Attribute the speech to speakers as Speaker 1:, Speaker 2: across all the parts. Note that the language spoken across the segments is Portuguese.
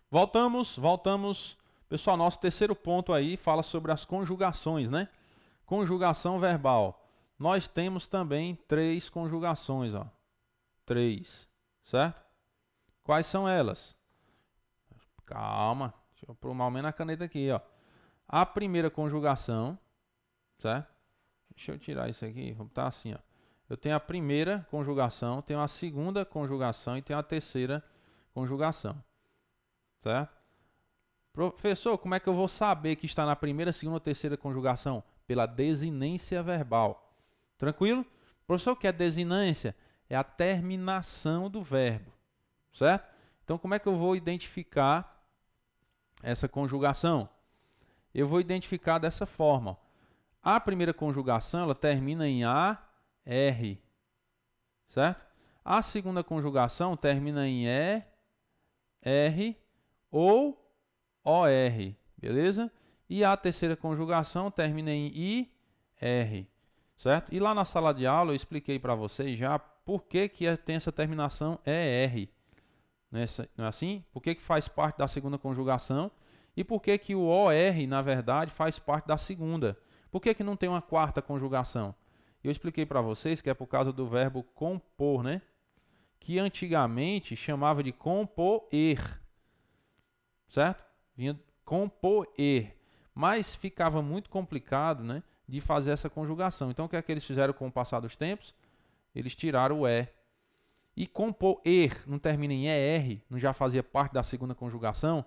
Speaker 1: Voltamos. Pessoal, nosso terceiro ponto aí fala sobre as conjugações, né? Conjugação verbal. Nós temos também 3 conjugações, ó. 3, certo? Quais são elas? Calma, deixa eu pôr mal menos a caneta aqui, ó. A primeira conjugação, certo? Deixa eu tirar isso aqui, vamos botar assim, ó. Eu tenho a primeira conjugação, tenho a segunda conjugação e tenho a terceira conjugação, certo? Professor, como é que eu vou saber que está na primeira, segunda ou terceira conjugação? Pela desinência verbal. Tranquilo? Professor, o que é desinência? É a terminação do verbo, certo? Então, como é que eu vou identificar essa conjugação? Eu vou identificar dessa forma. A primeira conjugação, ela termina em AR, certo? A segunda conjugação termina em ER ou OR, beleza? E a terceira conjugação termina em IR, certo? E lá na sala de aula eu expliquei para vocês já por que tem essa terminação ER, não é assim? Por que faz parte da segunda conjugação e por que o OR, na verdade, faz parte da segunda. Por que não tem uma quarta conjugação? Eu expliquei para vocês que é por causa do verbo compor, né? Que antigamente chamava de compoer, certo? Vinha compoer, mas ficava muito complicado, né, de fazer essa conjugação. Então, o que é que eles fizeram com o passar dos tempos? Eles tiraram o E. E compoer não termina em ER, não já fazia parte da segunda conjugação?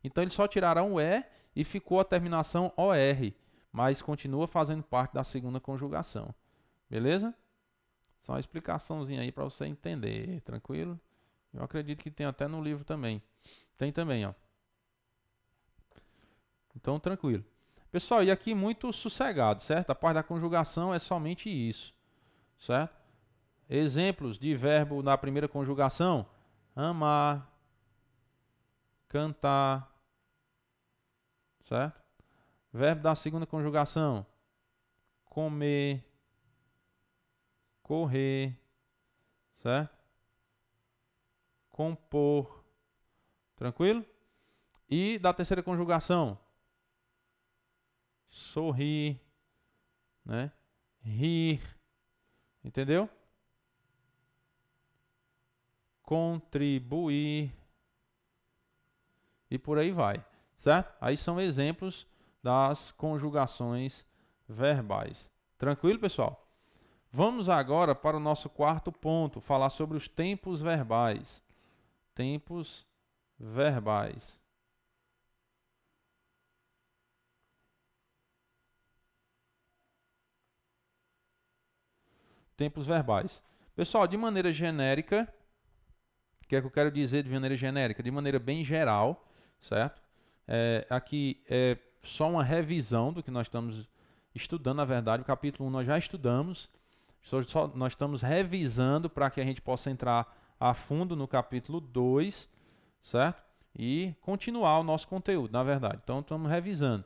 Speaker 1: Então, eles só tiraram o E e ficou a terminação OR, mas continua fazendo parte da segunda conjugação. Beleza? Só uma explicaçãozinha aí para você entender, tranquilo? Eu acredito que tem até no livro também. Tem também, ó. Então, tranquilo. Pessoal, e aqui muito sossegado, certo? A parte da conjugação é somente isso, certo? Exemplos de verbo na primeira conjugação: amar, cantar, certo? Verbo da segunda conjugação: comer, correr, certo? Compor, tranquilo? E da terceira conjugação: sorrir, né? Rir, entendeu? Contribuir e por aí vai, certo? Aí são exemplos das conjugações verbais. Tranquilo, pessoal? Vamos agora para o nosso quarto ponto, falar sobre os tempos verbais. Tempos verbais. Tempos verbais. Pessoal, de maneira genérica, o que é que eu quero dizer de maneira genérica? De maneira bem geral, certo? Aqui é só uma revisão do que nós estamos estudando, na verdade. O capítulo 1 nós já estudamos, nós estamos revisando para que a gente possa entrar a fundo no capítulo 2, certo? E continuar o nosso conteúdo, na verdade. Então, estamos revisando.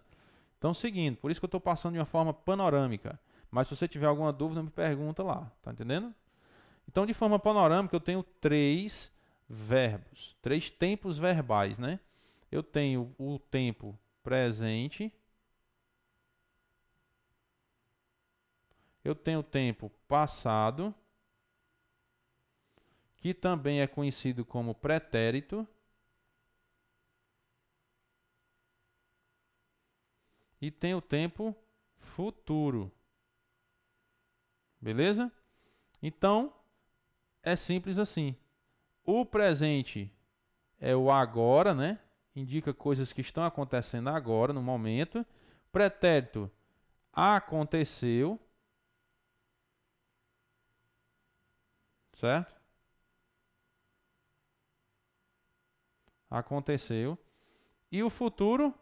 Speaker 1: Então, seguindo, por isso que eu estou passando de uma forma panorâmica. Mas se você tiver alguma dúvida, me pergunta lá, tá entendendo? Então, de forma panorâmica, eu tenho 3 verbos, 3 tempos verbais, né? Eu tenho o tempo presente, eu tenho o tempo passado, que também é conhecido como pretérito, e tenho o tempo futuro. Beleza? Então, é simples assim. O presente é o agora, né? Indica coisas que estão acontecendo agora, no momento. Pretérito, aconteceu. Certo? Aconteceu. E o futuro,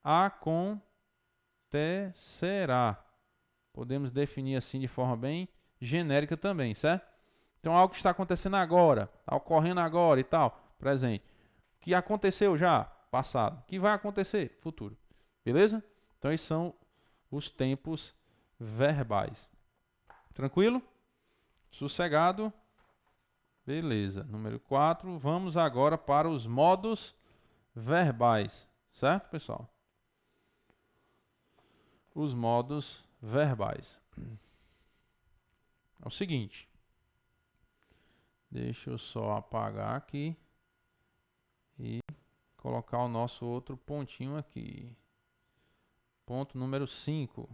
Speaker 1: acontecerá. Podemos definir assim de forma bem genérica também, certo? Então, algo que está acontecendo agora, está ocorrendo agora e tal, presente. Que aconteceu já, passado. Que vai acontecer, futuro. Beleza? Então, esses são os tempos verbais. Tranquilo? Sossegado? Beleza. Número 4. Vamos agora para os modos verbais, certo, pessoal? Os modos verbais. É o seguinte, deixa eu só apagar aqui e colocar o nosso outro pontinho aqui. Ponto número 5.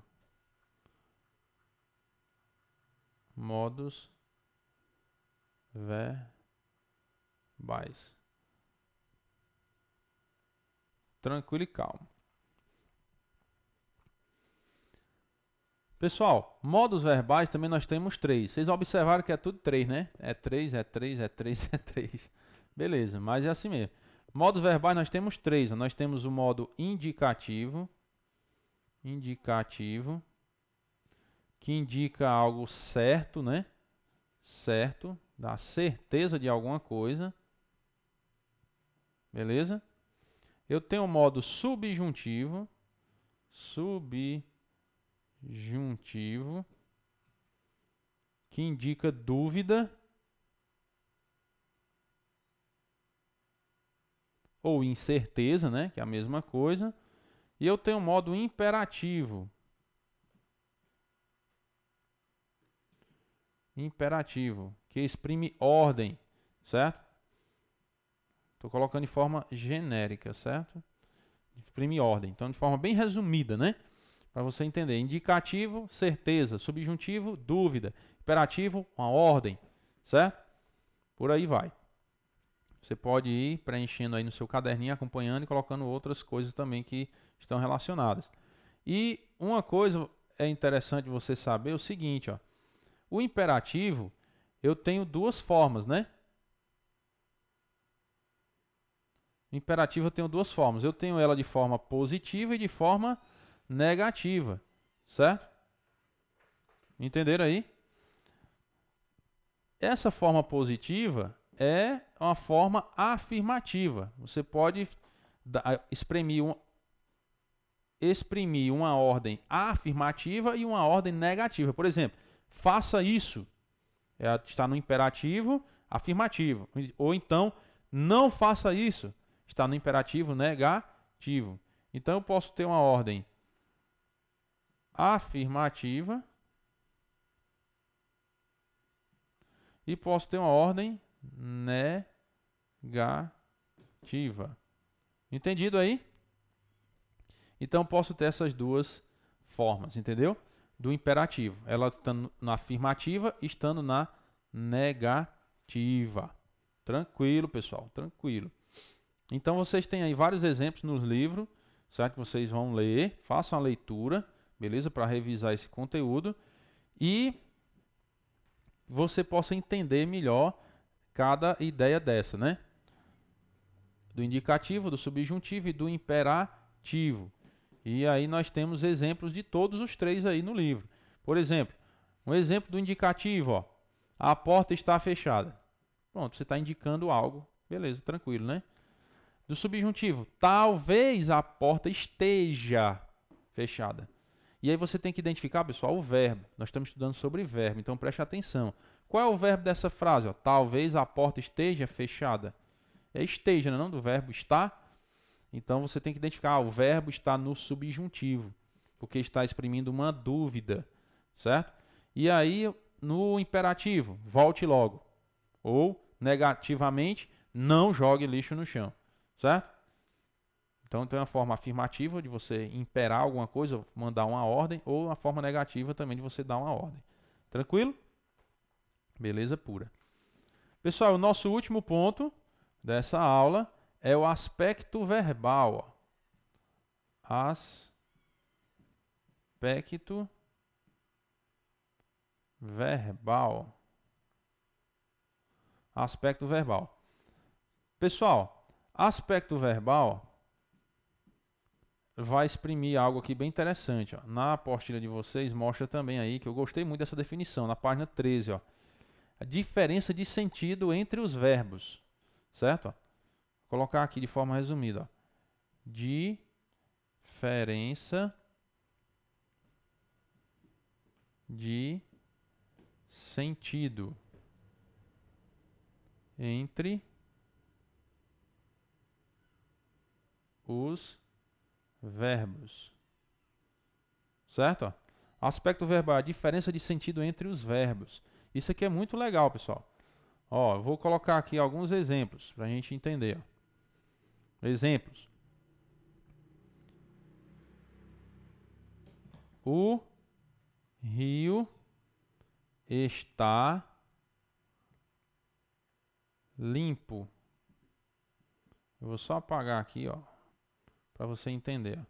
Speaker 1: Modos verbais. Tranquilo e calmo. Pessoal, modos verbais também nós temos 3. Vocês observaram que é tudo 3, né? É 3, é 3, é 3, é 3. Beleza, mas é assim mesmo. Modos verbais nós temos 3. Nós temos o modo indicativo. Indicativo. Que indica algo certo, né? Certo. Dá certeza de alguma coisa. Beleza? Eu tenho o modo subjuntivo. Subjuntivo. Que indica dúvida. Ou incerteza, né? Que é a mesma coisa. E eu tenho o modo imperativo. Imperativo, que exprime ordem, certo? Estou colocando de forma genérica, certo? Exprime ordem. Então, de forma bem resumida, né? Para você entender. Indicativo, certeza. Subjuntivo, dúvida. Imperativo, uma ordem, certo? Por aí vai. Você pode ir preenchendo aí no seu caderninho, acompanhando e colocando outras coisas também que estão relacionadas. E uma coisa é interessante você saber o seguinte, ó. O imperativo, eu tenho duas formas, né? O imperativo eu tenho duas formas. Eu tenho ela de forma positiva e de forma negativa, certo? Entenderam aí? Essa forma positiva é uma forma afirmativa. Você pode exprimir uma ordem afirmativa e uma ordem negativa. Por exemplo, faça isso. Está no imperativo afirmativo. Ou então, não faça isso. Está no imperativo negativo. Então, eu posso ter uma ordem afirmativa e posso ter uma ordem negativa. Entendido aí? Então, posso ter essas duas formas, entendeu? Do imperativo. Ela estando na afirmativa, estando na negativa. Tranquilo, pessoal, tranquilo. Então, vocês têm aí vários exemplos nos livros, certo? Que vocês vão ler, façam a leitura, beleza? Para revisar esse conteúdo e você possa entender melhor cada ideia dessa, né? Do indicativo, do subjuntivo e do imperativo. E aí nós temos exemplos de todos os três aí no livro. Por exemplo, um exemplo do indicativo, ó. A porta está fechada. Pronto, você está indicando algo. Beleza, tranquilo, né? Do subjuntivo, talvez a porta esteja fechada. E aí você tem que identificar, pessoal, o verbo. Nós estamos estudando sobre verbo, então preste atenção. Qual é o verbo dessa frase? Ó? Talvez a porta esteja fechada. É esteja, não do verbo estar. Então você tem que identificar, o verbo está no subjuntivo, porque está exprimindo uma dúvida, certo? E aí, no imperativo, volte logo. Ou, negativamente, não jogue lixo no chão, certo? Então tem uma forma afirmativa de você imperar alguma coisa, mandar uma ordem, ou uma forma negativa também de você dar uma ordem. Tranquilo? Beleza pura. Pessoal, o nosso último ponto dessa aula é o aspecto verbal. Aspecto verbal. Aspecto verbal. Pessoal, aspecto verbal vai exprimir algo aqui bem interessante. Ó. Na apostila de vocês mostra também aí, que eu gostei muito dessa definição, na página 13. Ó. A diferença de sentido entre os verbos. Certo? Ó. Vou colocar aqui de forma resumida. Ó. Diferença de sentido entre os verbos. Certo? Ó? Aspecto verbal, a diferença de sentido entre os verbos. Isso aqui é muito legal, pessoal. Ó, eu vou colocar aqui alguns exemplos para a gente entender. Ó. Exemplos. O rio está limpo. Eu vou só apagar aqui, ó, para você entender.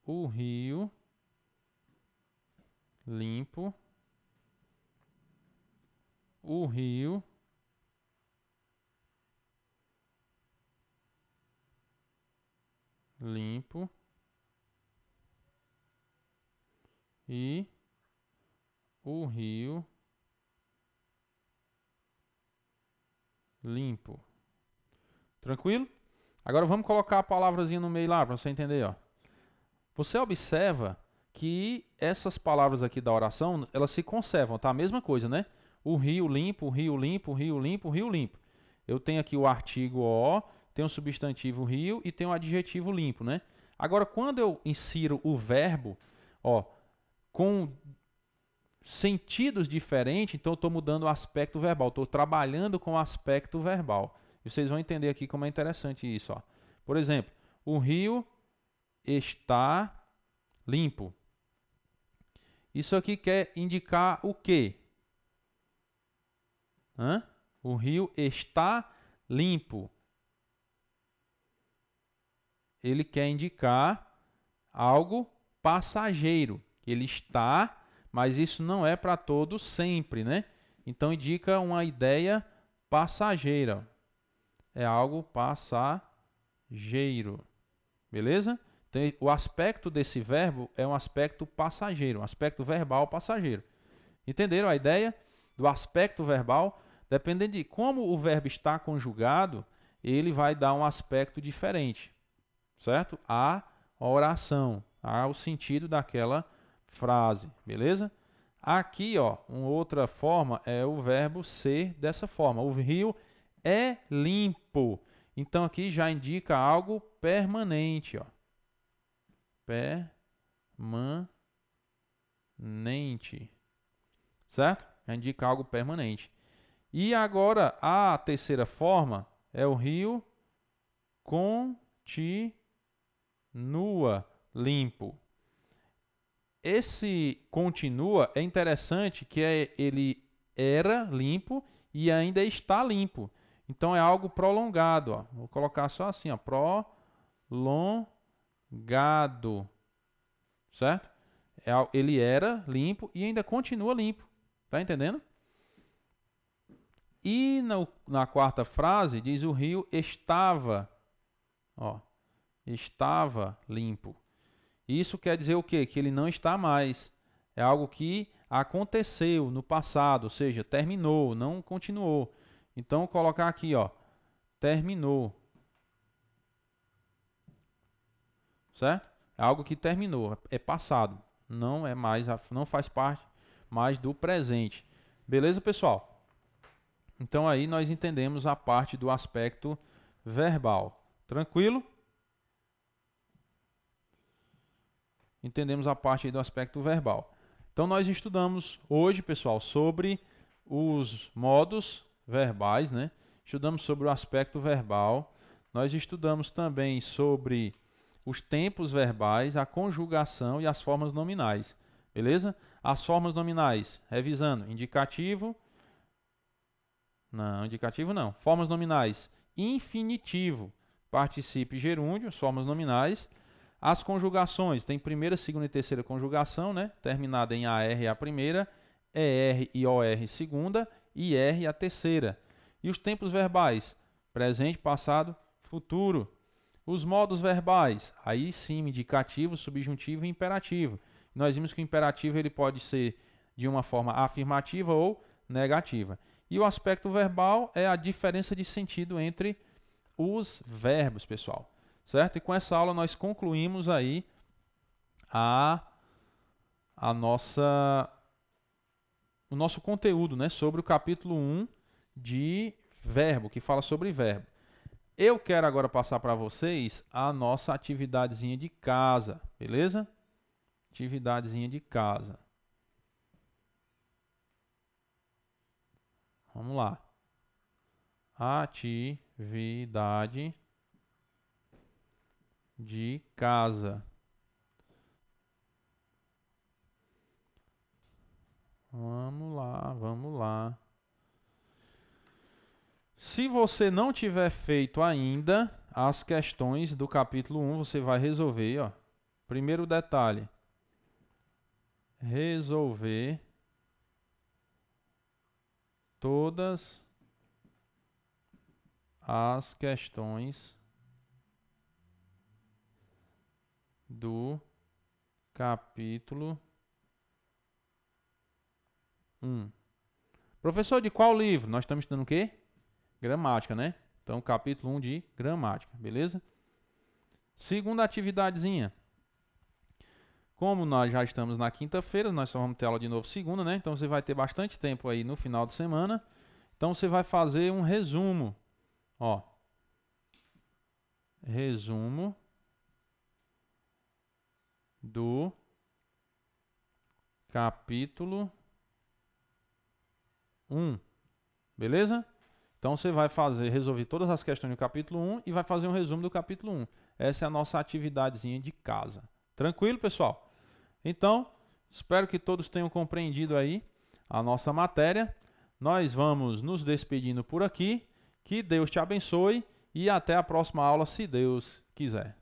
Speaker 1: O rio limpo. O rio limpo e o rio limpo. Tranquilo? Agora vamos colocar a palavrazinha no meio lá para você entender, ó. Você observa que essas palavras aqui da oração, elas se conservam, tá? A mesma coisa, né? O rio limpo, o rio limpo, o rio limpo, o rio limpo. Eu tenho aqui o artigo o, tenho o substantivo rio e tenho o adjetivo limpo, né? Agora, quando eu insiro o verbo, ó, com sentidos diferentes, então eu estou mudando o aspecto verbal, estou trabalhando com o aspecto verbal. E vocês vão entender aqui como é interessante isso, ó. Por exemplo, o rio está limpo. Isso aqui quer indicar o quê? O rio está limpo. Ele quer indicar algo passageiro. Ele está, mas isso não é para todo sempre, né? Então indica uma ideia passageira. É algo passageiro. Beleza? Então, o aspecto desse verbo é um aspecto passageiro, um aspecto verbal passageiro. Entenderam a ideia do aspecto verbal? Dependendo de como o verbo está conjugado, ele vai dar um aspecto diferente, certo? À oração, ao sentido daquela frase, beleza? Aqui, ó, uma outra forma é o verbo ser dessa forma. O rio é limpo. Então aqui já indica algo permanente, ó. Permanente. Certo? Já indica algo permanente. E agora a terceira forma é o rio continua limpo. Esse continua é interessante que ele era limpo e ainda está limpo. Então é algo prolongado. Ó. Vou colocar só assim, ó, prolongado. Certo? Ele era limpo e ainda continua limpo. Tá entendendo? E na quarta frase diz o rio estava, ó, estava limpo. Isso quer dizer o quê? Que ele não está mais. É algo que aconteceu no passado, ou seja, terminou, não continuou. Então, colocar aqui, ó, terminou. Certo? É algo que terminou, é passado. Não é mais, não faz parte mais do presente. Beleza, pessoal? Então aí nós entendemos a parte do aspecto verbal. Tranquilo? Entendemos a parte do aspecto verbal. Então nós estudamos hoje, pessoal, sobre os modos verbais, né? Estudamos sobre o aspecto verbal. Nós estudamos também sobre os tempos verbais, a conjugação e as formas nominais. Beleza? As formas nominais, revisando, indicativo. Não, indicativo não. Formas nominais, infinitivo, particípio e gerúndio, formas nominais. As conjugações, tem primeira, segunda e terceira conjugação, né? Terminada em AR a primeira, ER e OR segunda e R a terceira. E os tempos verbais, presente, passado, futuro. Os modos verbais, aí sim, indicativo, subjuntivo e imperativo. Nós vimos que o imperativo ele pode ser de uma forma afirmativa ou negativa. E o aspecto verbal é a diferença de sentido entre os verbos, pessoal. Certo? E com essa aula nós concluímos aí o nosso conteúdo, né, sobre o capítulo 1 de verbo, que fala sobre verbo. Eu quero agora passar para vocês a nossa atividadezinha de casa, beleza? Atividadezinha de casa. Vamos lá. Atividade de casa. Vamos lá, vamos lá. Se você não tiver feito ainda as questões do capítulo 1, você vai resolver, ó. Primeiro detalhe. Resolver todas as questões do capítulo 1. Professor, de qual livro? Nós estamos estudando o quê? Gramática, né? Então, capítulo 1 de gramática, beleza? Segunda atividadezinha. Como nós já estamos na quinta-feira, nós só vamos ter aula de novo segunda, né? Então, você vai ter bastante tempo aí no final de semana. Então, você vai fazer um resumo. Ó. Resumo do capítulo 1. Beleza? Então, você vai resolver todas as questões do capítulo 1 e vai fazer um resumo do capítulo 1. Essa é a nossa atividadezinha de casa. Tranquilo, pessoal? Então, espero que todos tenham compreendido aí a nossa matéria. Nós vamos nos despedindo por aqui. Que Deus te abençoe e até a próxima aula, se Deus quiser.